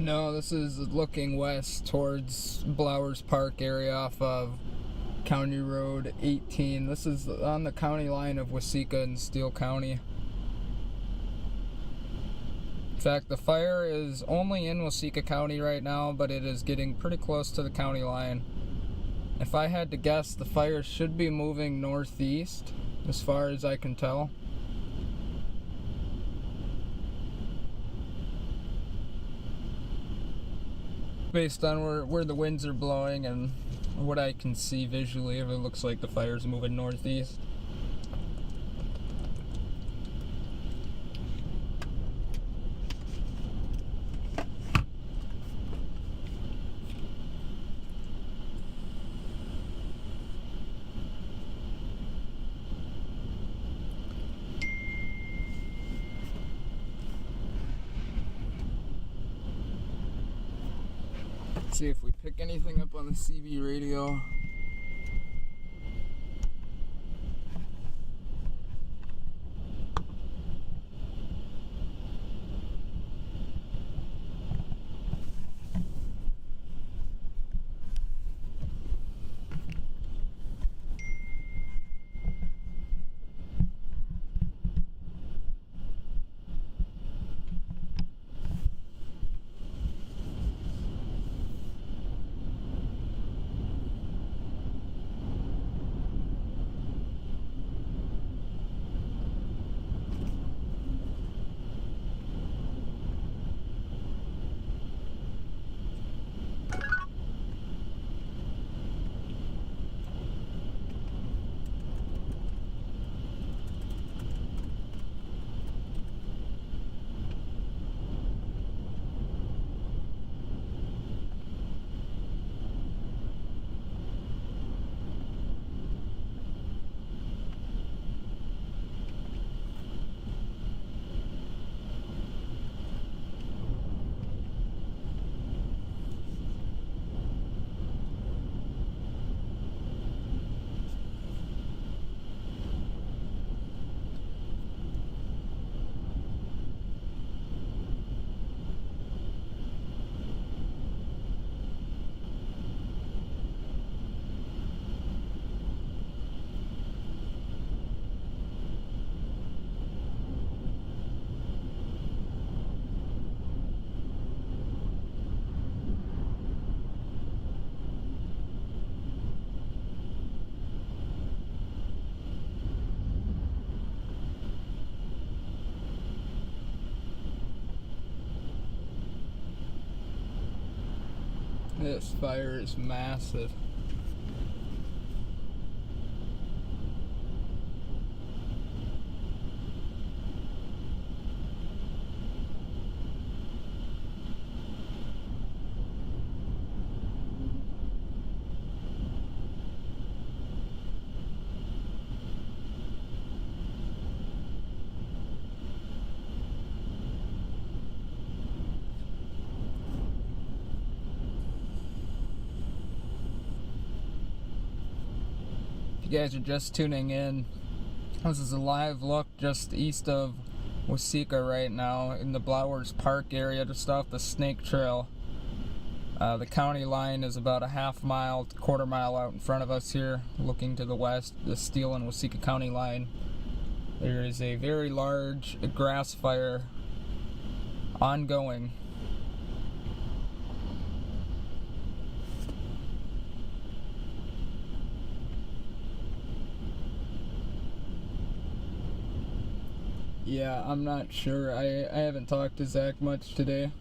No, this is looking west towards Blowers Park area off of County Road 18. This is on the county line of Waseca and Steele County. In fact, the fire is only in Waseca County right now, but it is getting pretty close to the county line. If I had to guess, the fire should be moving northeast, as far as I can tell. Based on where the winds are blowing and what I can see visually, it looks like the fire's moving northeast. See if we pick anything up on the CB radio. This fire is massive. If you guys are just tuning in, this is a live look just east of Waseca right now in the Blowers Park area, just off the Snake Trail. The county line is about a half mile to quarter mile out in front of us here, looking to the west, the Steele and Waseca county line. There is a very large grass fire ongoing. Yeah, I'm not sure. I haven't talked to Zach much today.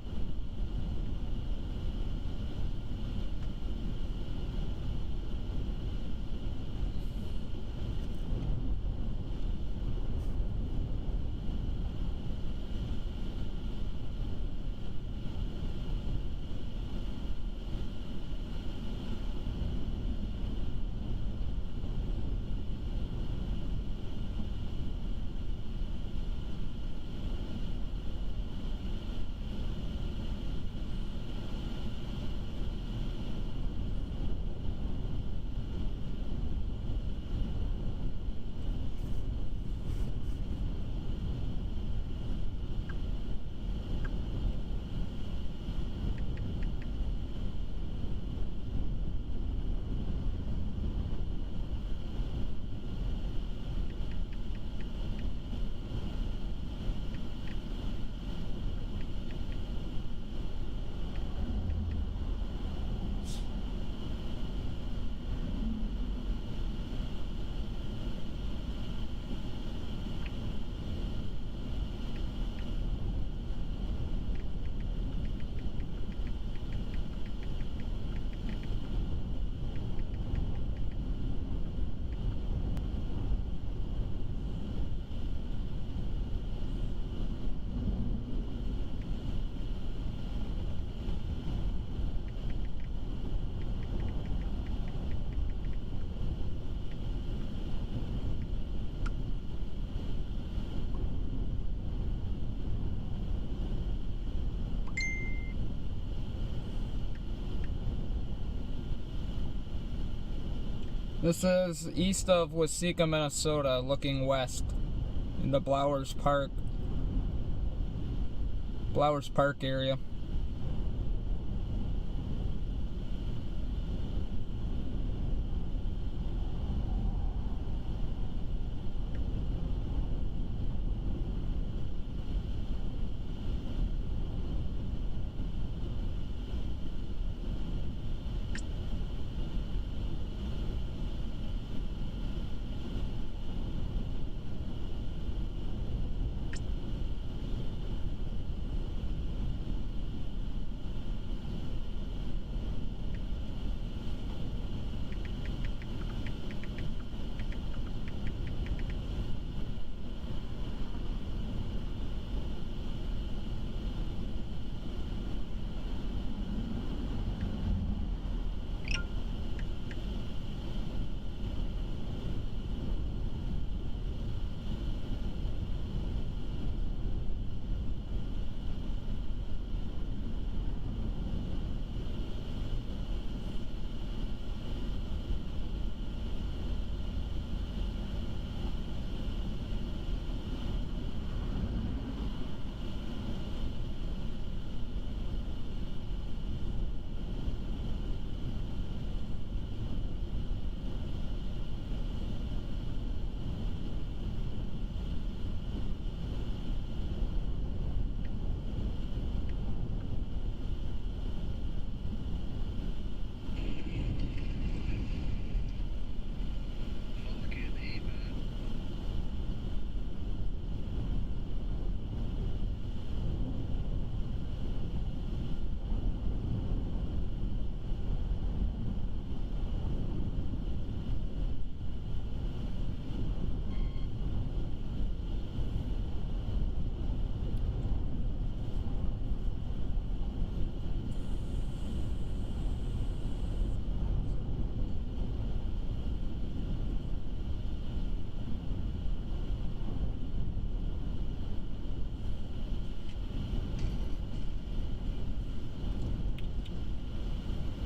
This is east of Waseca, Minnesota, looking west in the Blowers Park area.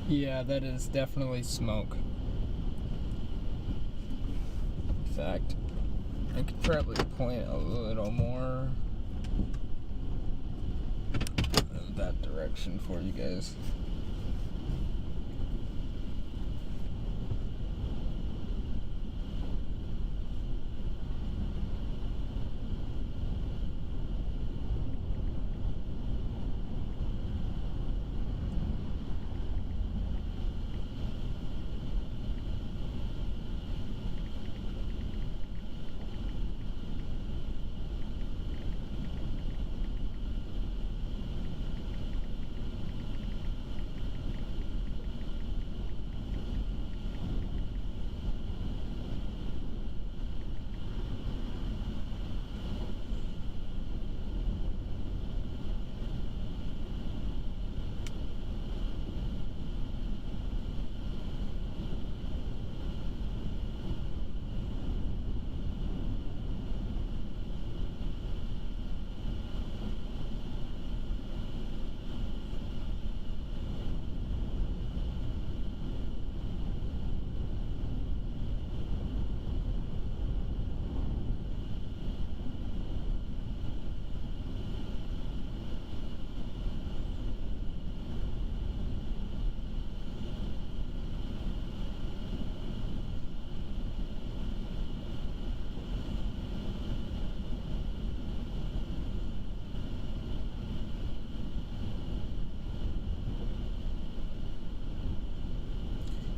Yeah, that is definitely smoke. In fact, I could probably point a little more in that direction for you guys.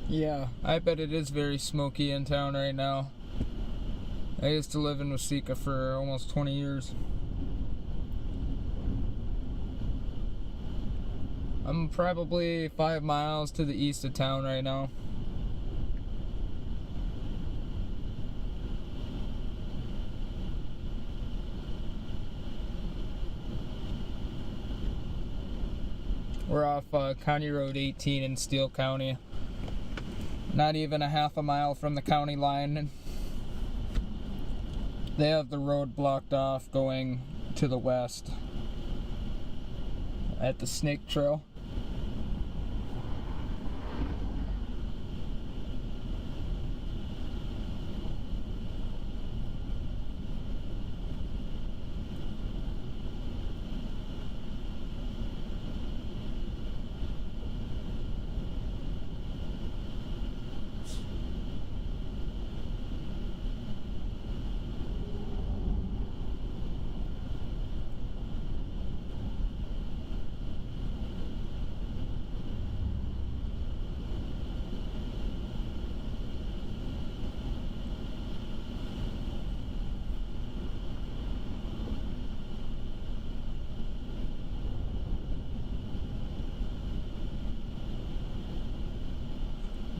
Yeah, I bet it is very smoky in town right now. I used to live in Waseca for almost 20 years. I'm probably 5 miles to the east of town right now. We're off County Road 18 in Steele County. Not even a half a mile from the county line. They have the road blocked off going to the west at the Snake Trail.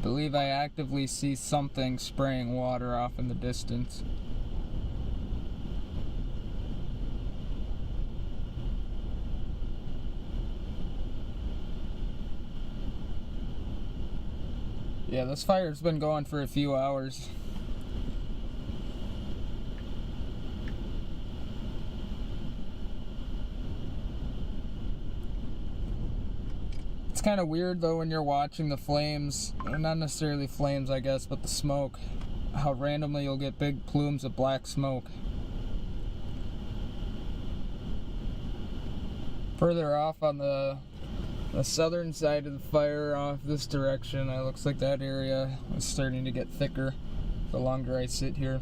believe I actively see something spraying water off in the distance. Yeah, this fire's been going for a few hours. It's kind of weird though when you're watching the flames, or not necessarily flames I guess, but the smoke, how randomly you'll get big plumes of black smoke. Further off on the southern side of the fire, off this direction, it looks like that area is starting to get thicker the longer I sit here.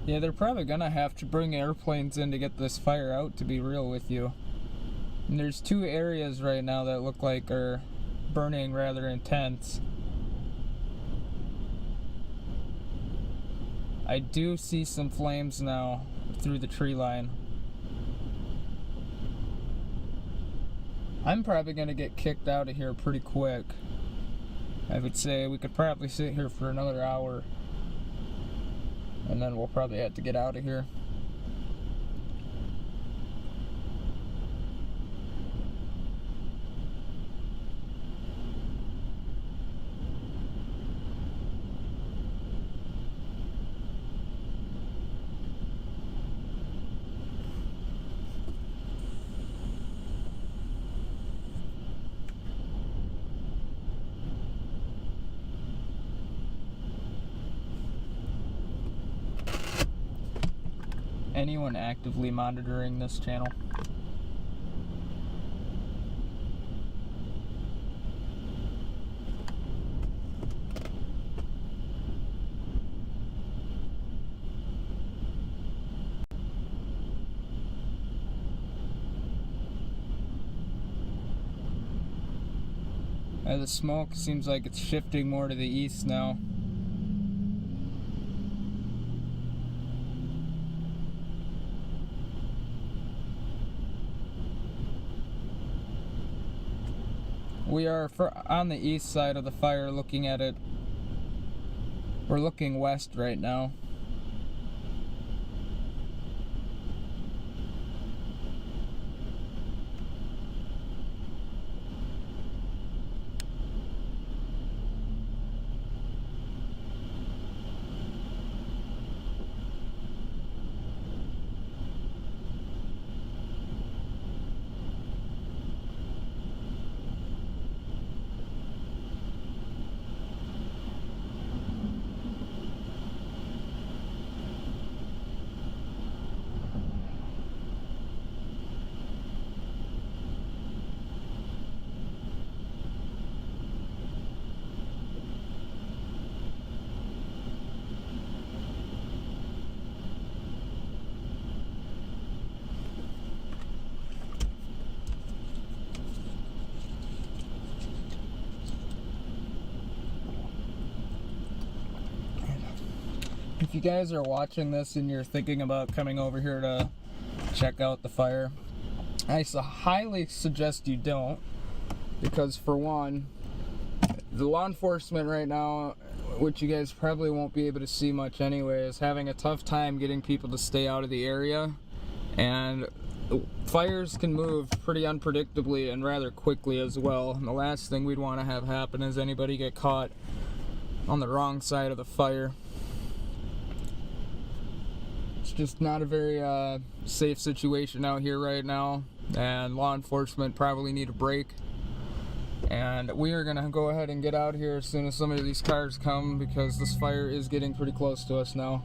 Yeah, they're probably gonna have to bring airplanes in to get this fire out, to be real with you. And there's two areas right now that look like are burning rather intense. I do see some flames now through the tree line. I'm probably gonna get kicked out of here pretty quick. I would say we could probably sit here for another hour, and then we'll probably have to get out of here. Anyone actively monitoring this channel? The smoke seems like it's shifting more to the east now. We are on the east side of the fire looking at it. We're looking west right now. If you guys are watching this and you're thinking about coming over here to check out the fire, I highly suggest you don't, because for one, the law enforcement right now, which you guys probably won't be able to see much anyway, is having a tough time getting people to stay out of the area, and fires can move pretty unpredictably and rather quickly as well. And the last thing we'd want to have happen is anybody get caught on the wrong side of the fire. It's just not a very safe situation out here right now, and law enforcement probably need a break. And we are gonna go ahead and get out here as soon as some of these cars come, because this fire is getting pretty close to us now.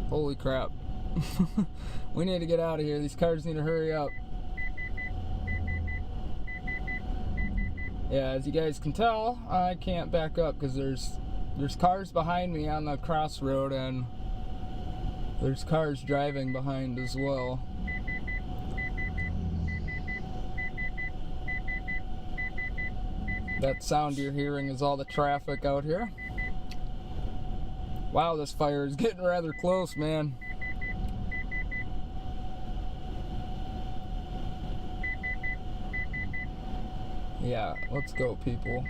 Holy crap. We need to get out of here. These cars need to hurry up. Yeah, as you guys can tell, I can't back up because there's cars behind me on the crossroad, and there's cars driving behind as well. That sound you're hearing is all the traffic out here. Wow, this fire is getting rather close, man. Yeah, let's go, people.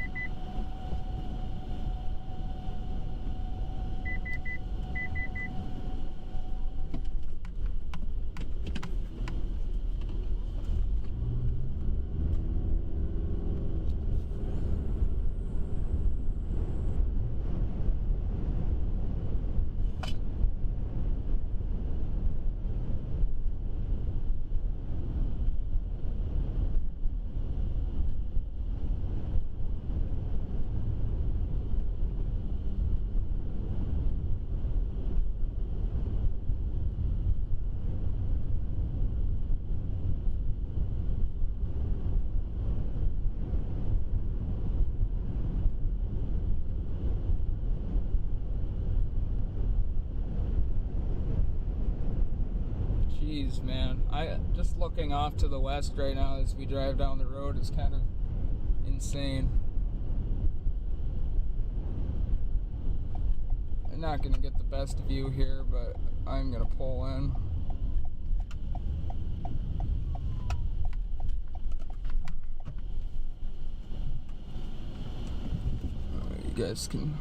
Jeez, man. Just looking off to the west right now as we drive down the road is kind of insane. I'm not gonna get the best view here, but I'm gonna pull in. You guys can...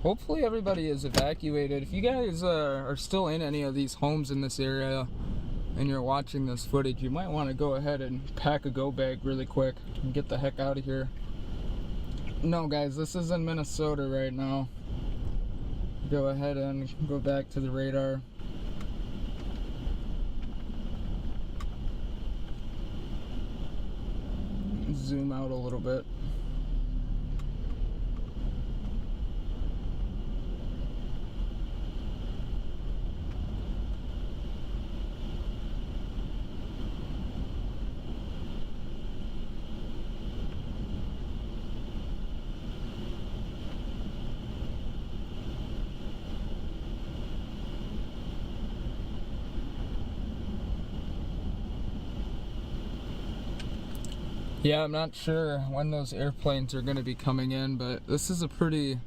Hopefully everybody is evacuated. If you guys are still in any of these homes in this area and you're watching this footage, you might want to go ahead and pack a go bag really quick and get the heck out of here. No guys, this is in Minnesota right now. Go ahead and go back to the radar. Zoom out a little bit. Yeah, I'm not sure when those airplanes are going to be coming in, but this is a pretty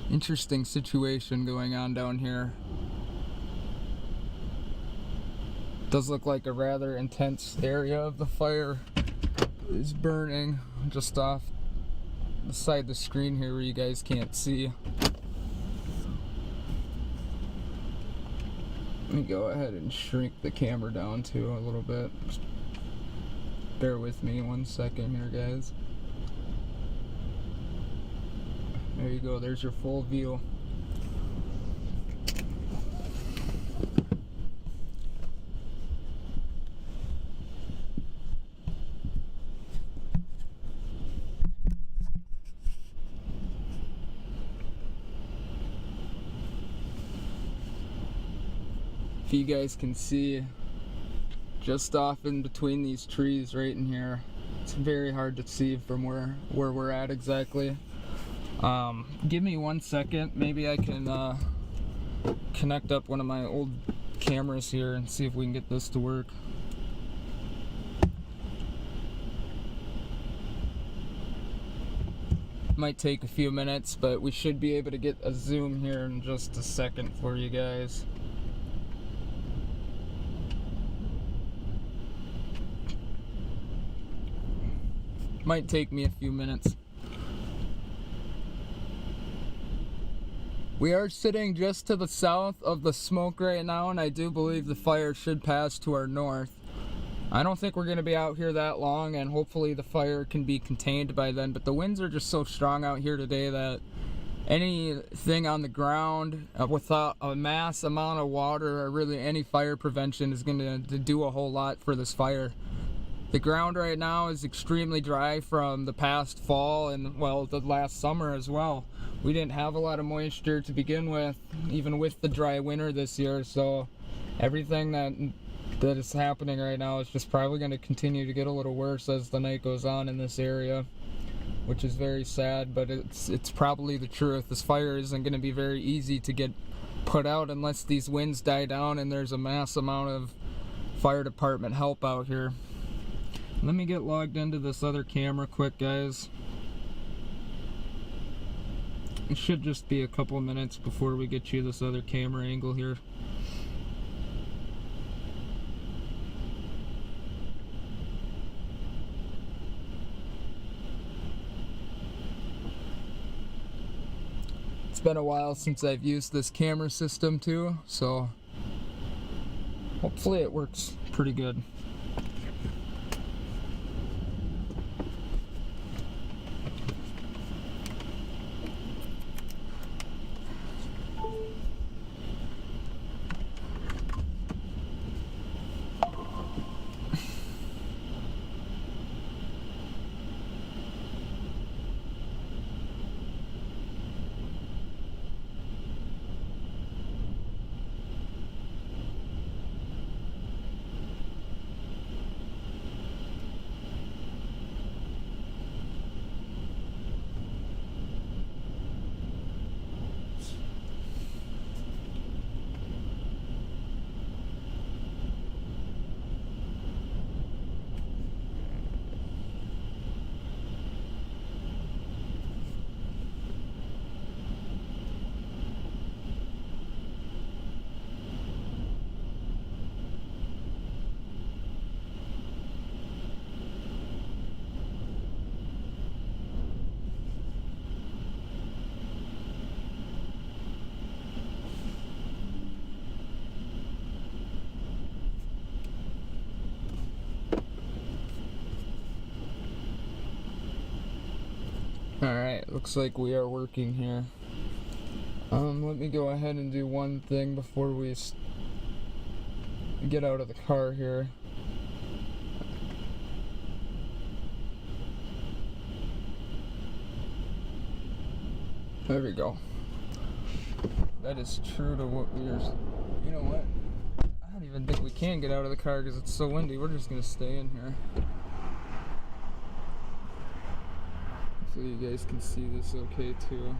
interesting situation going on down here. Does look like a rather intense area of the fire is burning just off the side of the screen here where you guys can't see. Let me go ahead and shrink the camera down too a little bit. Just bear with me 1 second here, guys. There you go, there's your full view. If you guys can see, just off in between these trees right in here, it's very hard to see from where we're at exactly. Give me 1 second, maybe I can connect up one of my old cameras here and see if we can get this to work. Might take a few minutes, but we should be able to get a zoom here in just a second for you guys. Might take me a few minutes. We are sitting just to the south of the smoke right now, and I do believe the fire should pass to our north. I don't think we're going to be out here that long, and hopefully the fire can be contained by then, but the winds are just so strong out here today that anything on the ground without a mass amount of water or really any fire prevention is going to do a whole lot for this fire. The ground right now is extremely dry from the past fall and, well, the last summer as well. We didn't have a lot of moisture to begin with, even with the dry winter this year, so everything that is happening right now is just probably going to continue to get a little worse as the night goes on in this area, which is very sad, but it's probably the truth. This fire isn't going to be very easy to get put out unless these winds die down and there's a mass amount of fire department help out here. Let me get logged into this other camera quick, guys. It should just be a couple minutes before we get you this other camera angle here. It's been a while since I've used this camera system too, so hopefully it works pretty good. Alright, looks like we are working here. Let me go ahead and do one thing before we get out of the car here. There we go. That is true to what we are. You know what? I don't even think we can get out of the car because it's so windy. We're just gonna stay in here. So you guys can see this okay too.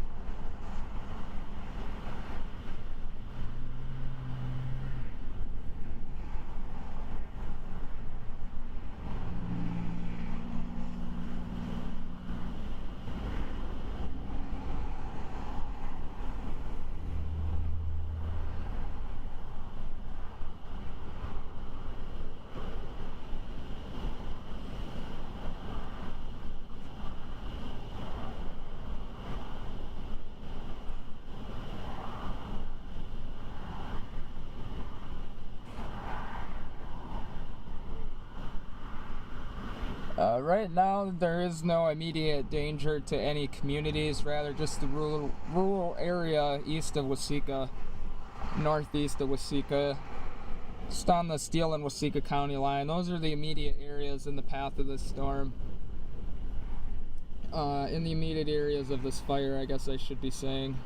Right now, there is no immediate danger to any communities, rather just the rural area east of Waseca, northeast of Waseca, just on the Steele and Waseca County line. Those are the immediate areas in the path of this storm. In the immediate areas of this fire, I guess I should be saying.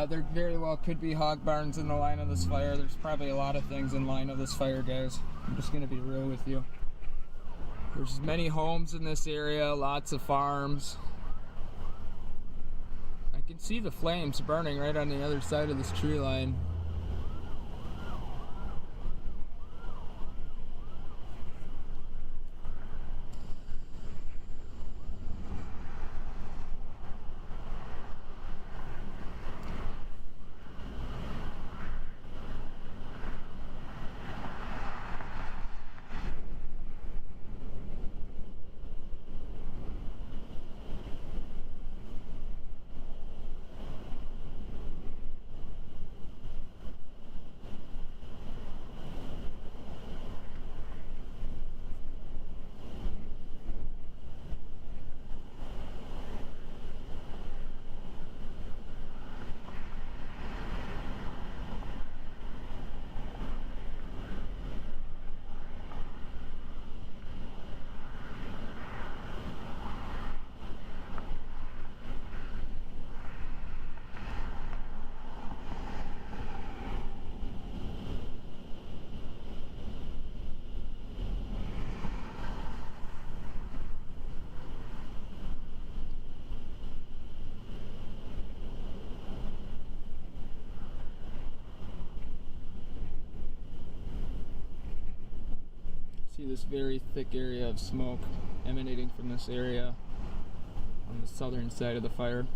There very well could be hog barns in the line of this fire. There's probably a lot of things in line of this fire, guys. I'm just going to be real with you. There's many homes in this area, lots of farms. I can see the flames burning right on the other side of this tree line. See this very thick area of smoke emanating from this area on the southern side of the fire.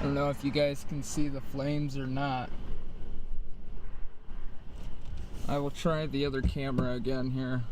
I don't know if you guys can see the flames or not. I will try the other camera again here.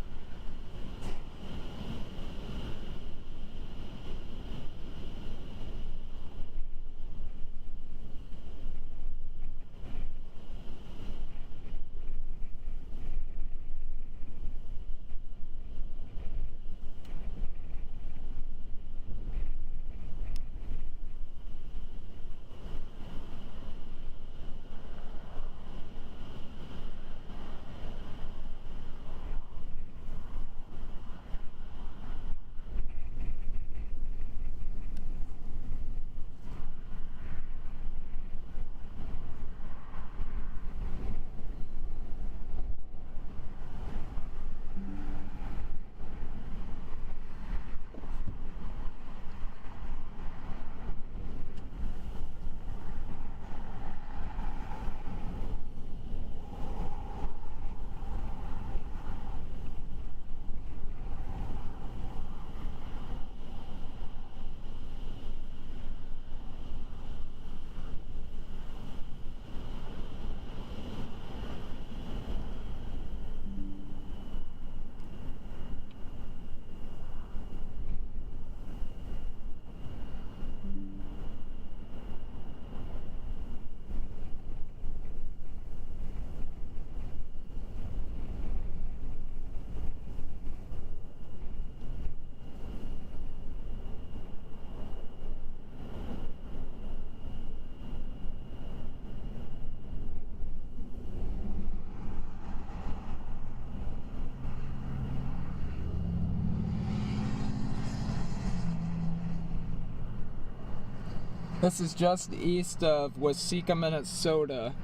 This is just east of Waseca, Minnesota,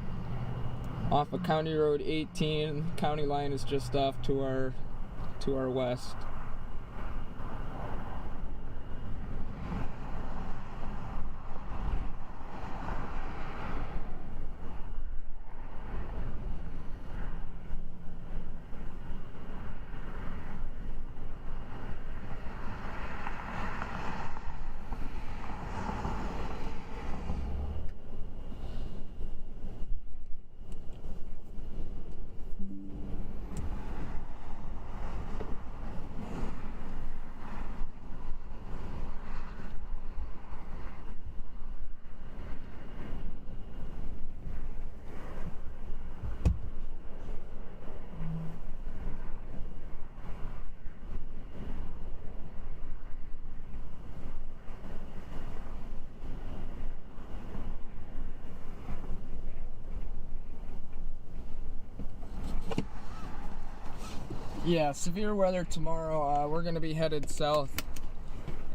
off of County Road 18. County line is just off to our west. Yeah, severe weather tomorrow. We're going to be headed south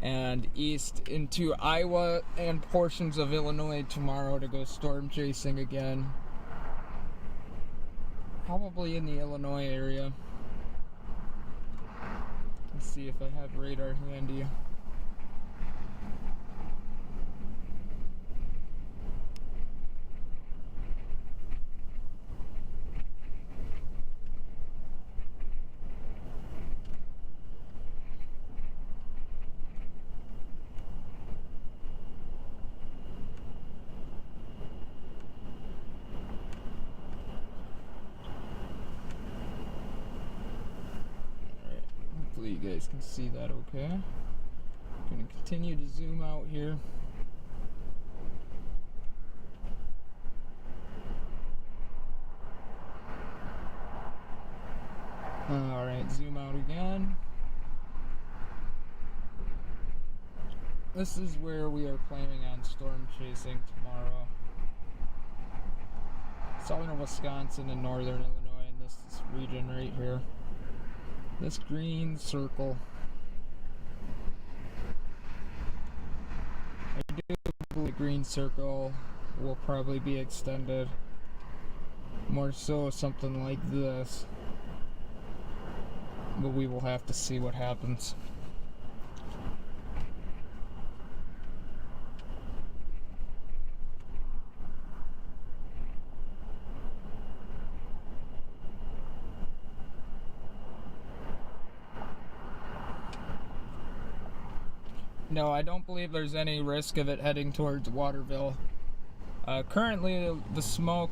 and east into Iowa and portions of Illinois tomorrow to go storm chasing again. Probably in the Illinois area. Let's see if I have radar handy. Hopefully you guys can see that okay. I'm going to continue to zoom out here. Alright, zoom out again. This is where we are planning on storm chasing tomorrow. Southern Wisconsin and northern Illinois in this region right here. This green circle. I do believe the green circle will probably be extended. More so something like this. But we will have to see what happens. No, I don't believe there's any risk of it heading towards Waterville. Currently, the smoke,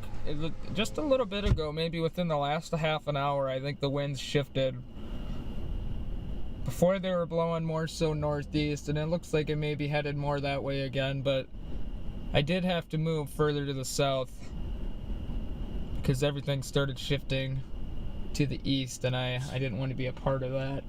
just a little bit ago, maybe within the last half an hour, I think the winds shifted. Before they were blowing more so northeast, and it looks like it may be headed more that way again, but I did have to move further to the south because everything started shifting to the east, and I didn't want to be a part of that.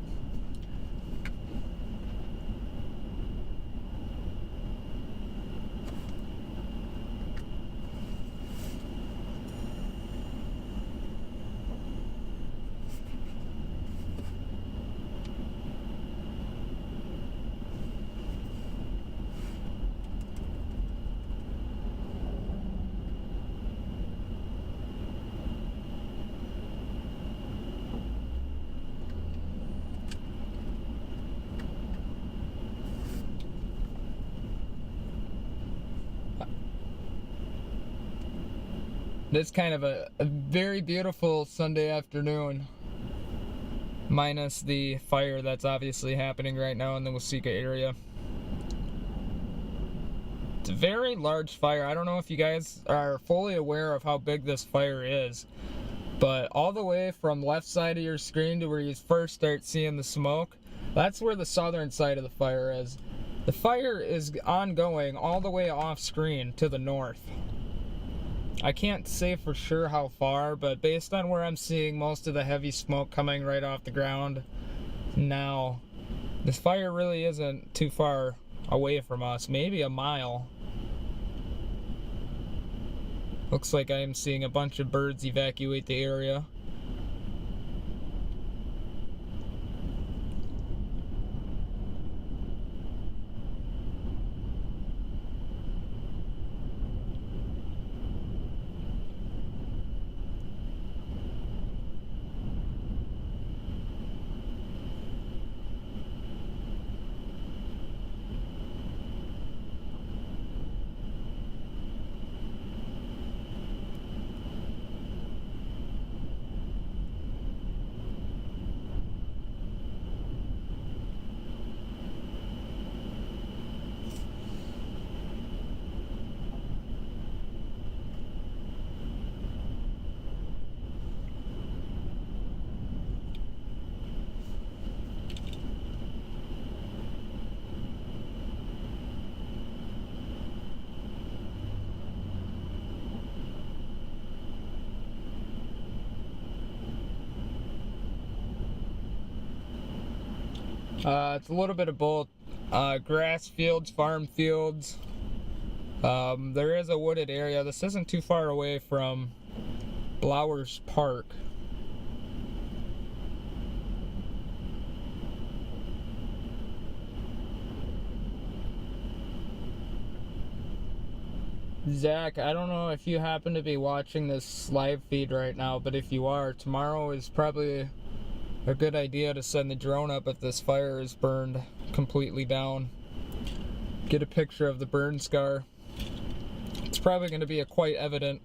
It's kind of a very beautiful Sunday afternoon, minus the fire that's obviously happening right now in the Waseca area. It's a very large fire. I don't know if you guys are fully aware of how big this fire is, but all the way from left side of your screen to where you first start seeing the smoke, that's where the southern side of the fire is. The fire is ongoing all the way off screen to the north. I can't say for sure how far, but based on where I'm seeing most of the heavy smoke coming right off the ground now, this fire really isn't too far away from us, maybe a mile. Looks like I am seeing a bunch of birds evacuate the area. It's a little bit of both. Grass fields, farm fields. There is a wooded area. This isn't too far away from Blowers Park. Zach, I don't know if you happen to be watching this live feed right now, but if you are, tomorrow is probably a good idea to send the drone up if this fire is burned completely down. Get a picture of the burn scar. It's probably going to be quite evident.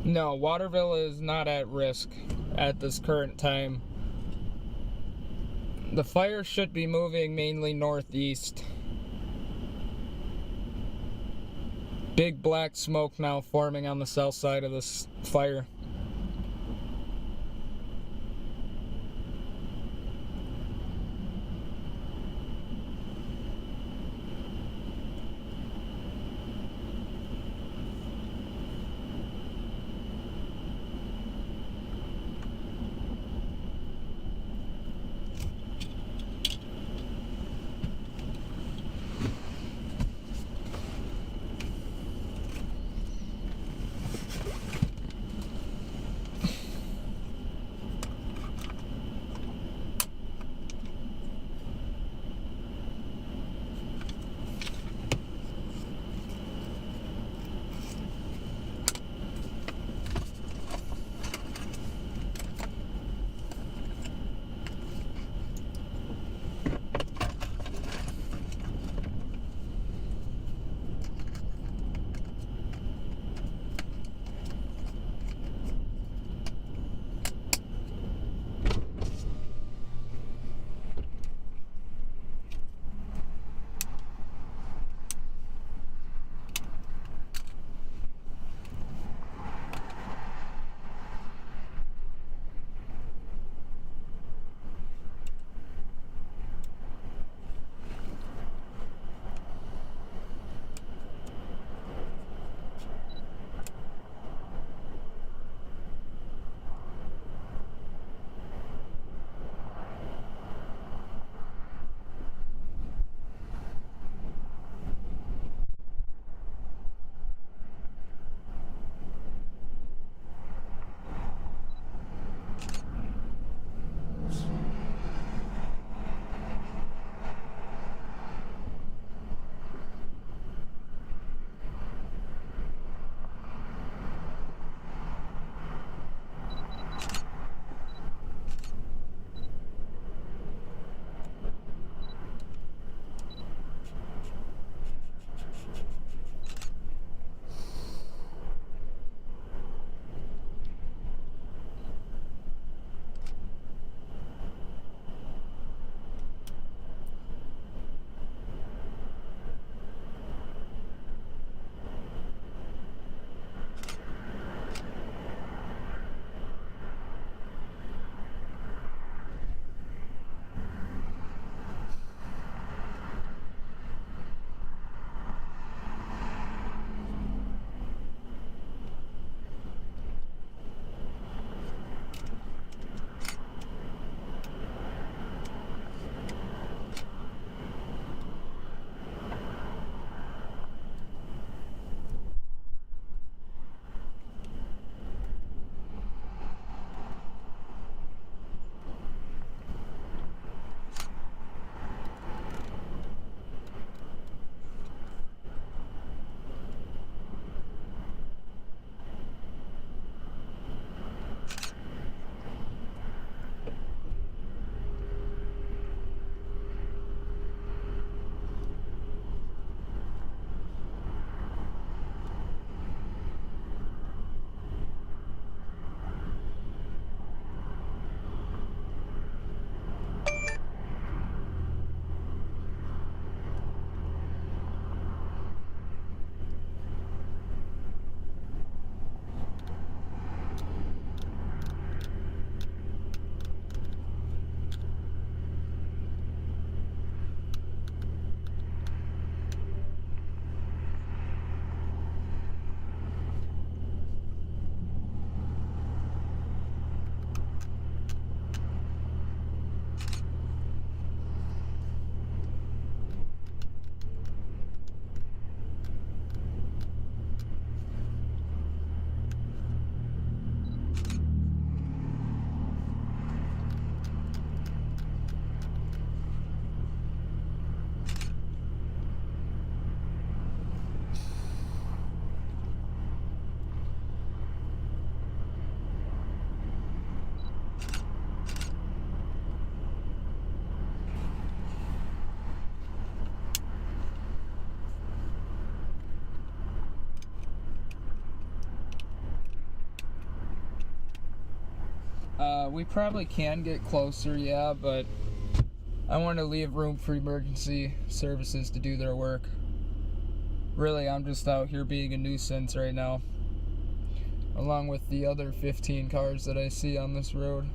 No, Waterville is not at risk at this current time. The fire should be moving mainly northeast. Big black smoke now forming on the south side of this fire. We probably can get closer, yeah, but I want to leave room for emergency services to do their work. Really, I'm just out here being a nuisance right now, along with the other 15 cars that I see on this road.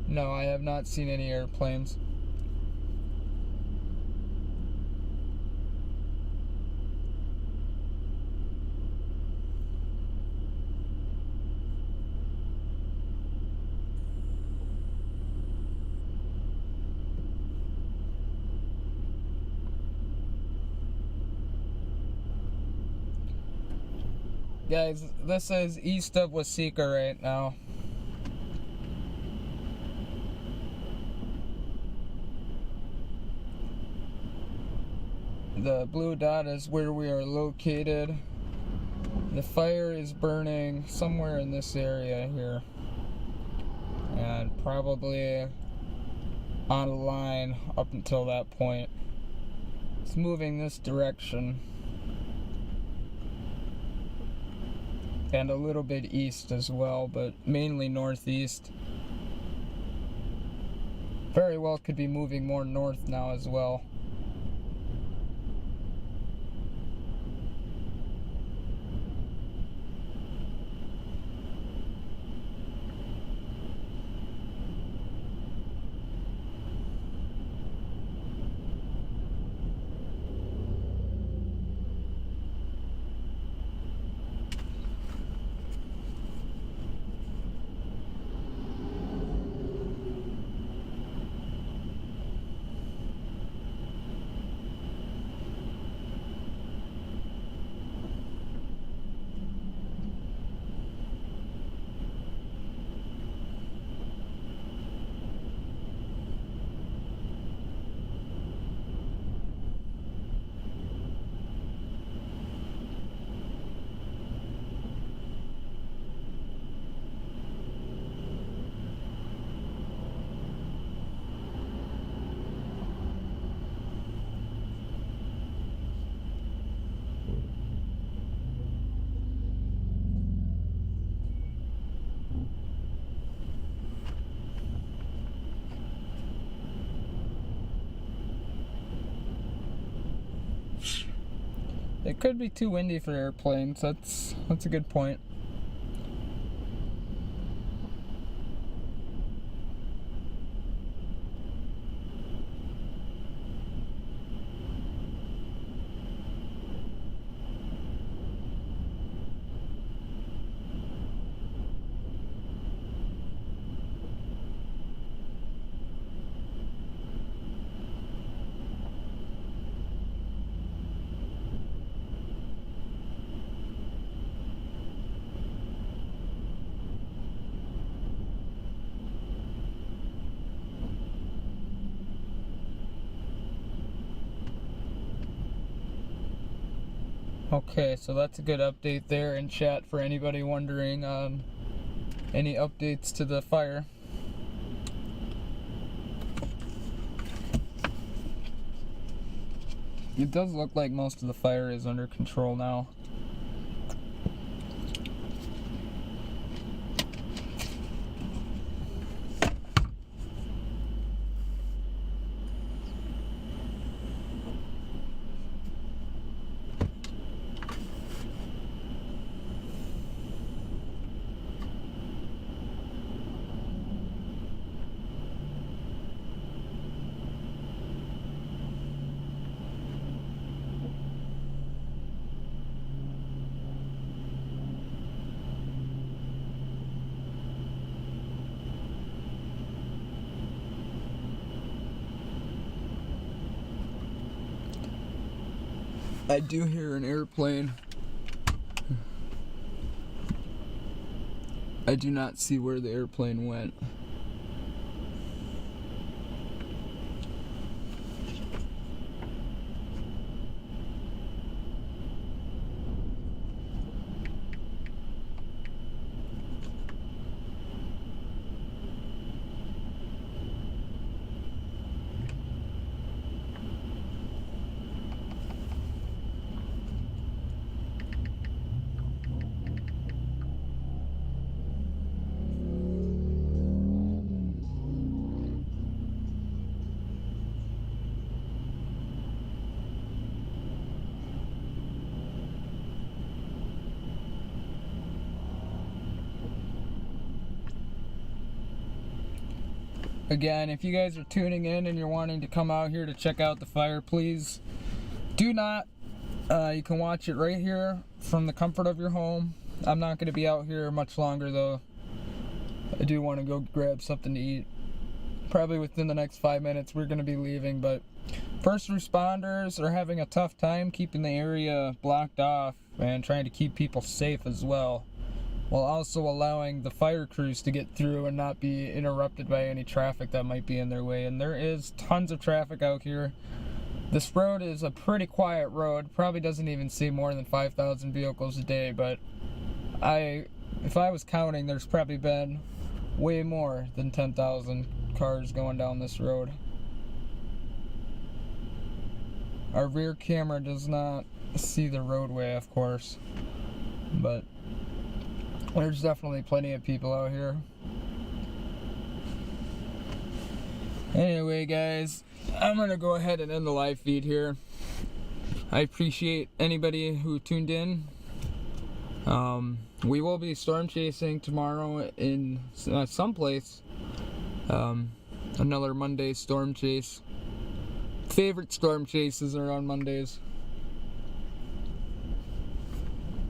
No, I have not seen any airplanes. Guys, this is east of Waseca right now. The blue dot is where we are located. The fire is burning somewhere in this area here, and probably on a line up until that point. It's moving this direction and a little bit east as well, but mainly northeast. Very well could be moving more north now as well. It could be too windy for airplanes. That's a good point. Okay, so that's a good update there in chat for anybody wondering on any updates to the fire. It does look like most of the fire is under control now. I do hear an airplane. I do not see where the airplane went. Again, if you guys are tuning in and you're wanting to come out here to check out the fire, please do not. You can watch it right here from the comfort of your home. I'm not going to be out here much longer though. I do want to go grab something to eat. Probably within the next 5 minutes we're going to be leaving, but first responders are having a tough time keeping the area blocked off and trying to keep people safe as well, while also allowing the fire crews to get through and not be interrupted by any traffic that might be in their way. And there is tons of traffic out here. This road is a pretty quiet road, probably doesn't even see more than 5,000 vehicles a day, but if I was counting, there's probably been way more than 10,000 cars going down this road. Our rear camera does not see the roadway, of course, but there's definitely plenty of people out here. Anyway, guys, I'm gonna go ahead and end the live feed here. I appreciate anybody who tuned in. We will be storm chasing tomorrow in someplace. Another Monday storm chase. Favorite storm chases are on Mondays.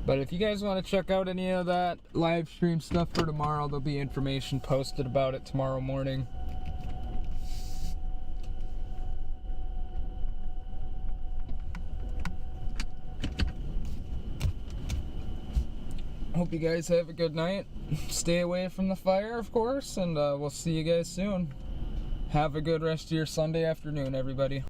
But if you guys want to check out any of that live stream stuff for tomorrow, there'll be information posted about it tomorrow morning. Hope you guys have a good night. Stay away from the fire, of course, and we'll see you guys soon. Have a good rest of your Sunday afternoon, everybody.